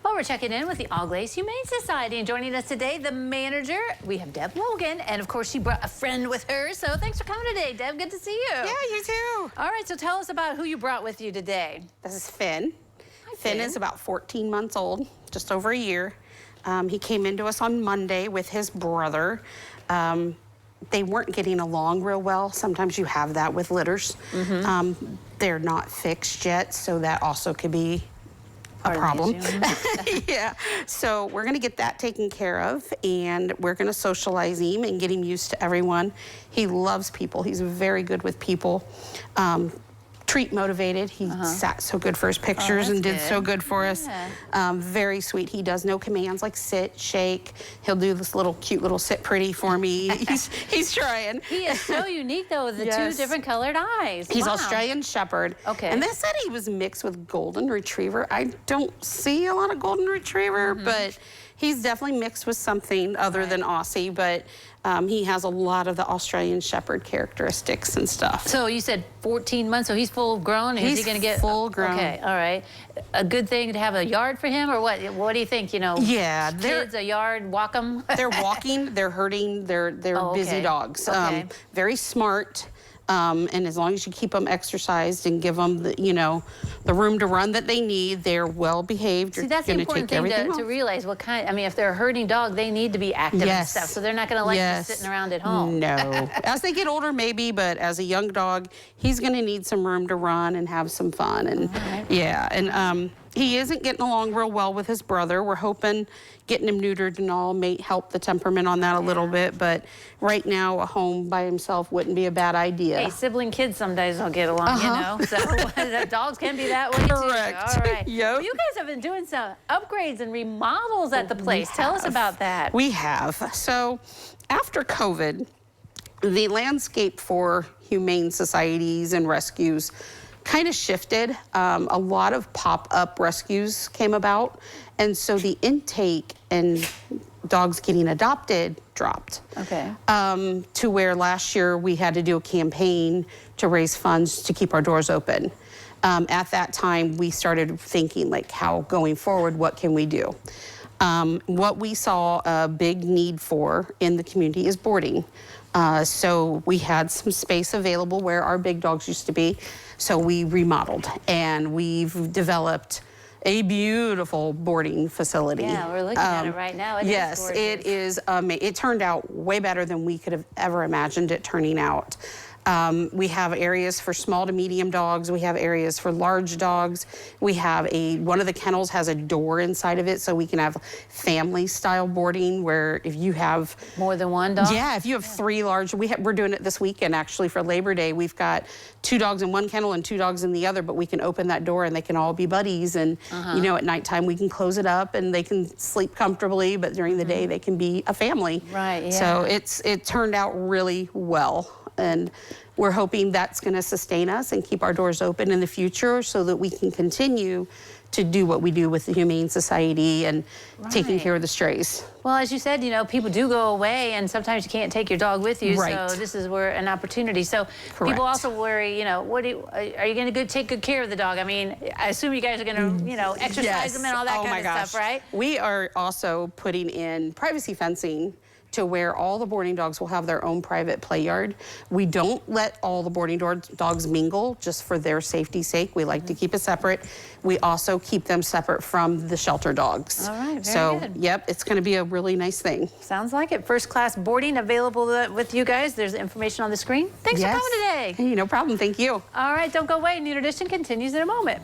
Well, we're checking in with the Auglaize Humane Society, and joining us today, the manager, we have Deb Logan, and of course she brought a friend with her, so thanks for coming today, Deb. Good to see you. Yeah, you too. All right, so tell us about who you brought with you today. This is Finn. Hi, Finn is about 14 months old, just over a year. He came into us on Monday with his brother. They weren't getting along real well. Sometimes you have that with litters. They're not fixed yet, so that also could be a problem. Yeah, so we're gonna get that taken care of, and we're gonna socialize him and get him used to everyone. He loves people. He's very good with people. Treat motivated. He sat so good for his pictures and did so good for us. Very sweet. He does no commands like sit, shake. He'll do this little cute little sit pretty for me. he's trying. He is so unique though with the two different colored eyes. He's Australian Shepherd. Okay. And they said he was mixed with Golden Retriever. I don't see a lot of Golden Retriever, but he's definitely mixed with something other than Aussie, but he has a lot of the Australian Shepherd characteristics and stuff. So you said 14 months, so he's full grown? He's is he gonna get full grown. Okay, all right. A good thing to have a yard for him, or what? What do you think, you know? Yeah, kids, a yard, walk them? They're walking, they're herding, they're busy dogs. Very smart. And as long as you keep them exercised and give them the, the room to run that they need, they're well behaved. See, that's the important thing to realize. What kind? I mean, if they're a herding dog, they need to be active and stuff. So they're not going to like just sitting around at home. No. As they get older, maybe, but as a young dog, he's going to need some room to run and have some fun. And he isn't getting along real well with his brother. We're hoping getting him neutered and all may help the temperament on that a little bit, but right now a home by himself wouldn't be a bad idea. Hey, sibling kids some days don't get along, you know, so dogs can be that way too. Correct. All right. Yep. Well, you guys have been doing some upgrades and remodels at the place. Tell us about that. We have. So after COVID, the landscape for humane societies and rescues kind of shifted. A lot of pop-up rescues came about, and so the intake and dogs getting adopted dropped. Okay. To where last year we had to do a campaign to raise funds to keep our doors open. At that time, we started thinking, like, how going forward, what can we do? What we saw a big need for in the community is boarding. So we had some space available where our big dogs used to be. So we remodeled, and we've developed a beautiful boarding facility. Yeah, we're looking at it right now. Yes, it is. It turned out way better than we could have ever imagined it turning out. We have areas for small to medium dogs. We have areas for large dogs. We have one of the kennels has a door inside of it, so we can have family style boarding where if you have more than one dog. Yeah, if you have three large, we're doing it this weekend actually for Labor Day. We've got 2 dogs in one kennel and 2 dogs in the other, but we can open that door and they can all be buddies. And at nighttime we can close it up and they can sleep comfortably, but during the day they can be a family. Right. Yeah. So it turned out really well. And we're hoping that's going to sustain us and keep our doors open in the future so that we can continue to do what we do with the Humane Society and taking care of the strays. Well, as you said, people do go away, and sometimes you can't take your dog with you. Right. So this is where an opportunity. So people also worry, are you going to take good care of the dog? I mean, I assume you guys are going to, exercise them and all that kind of stuff, right? We are also putting in privacy fencing to where all the boarding dogs will have their own private play yard. We don't let all the boarding dogs mingle just for their safety's sake. We like to keep it separate. We also keep them separate from the shelter dogs. All right, very good. Yep, it's gonna be a really nice thing. Sounds like it. First class boarding available with you guys. There's information on the screen. Thanks for coming today. Hey, no problem, thank you. All right, don't go away. New Edition continues in a moment.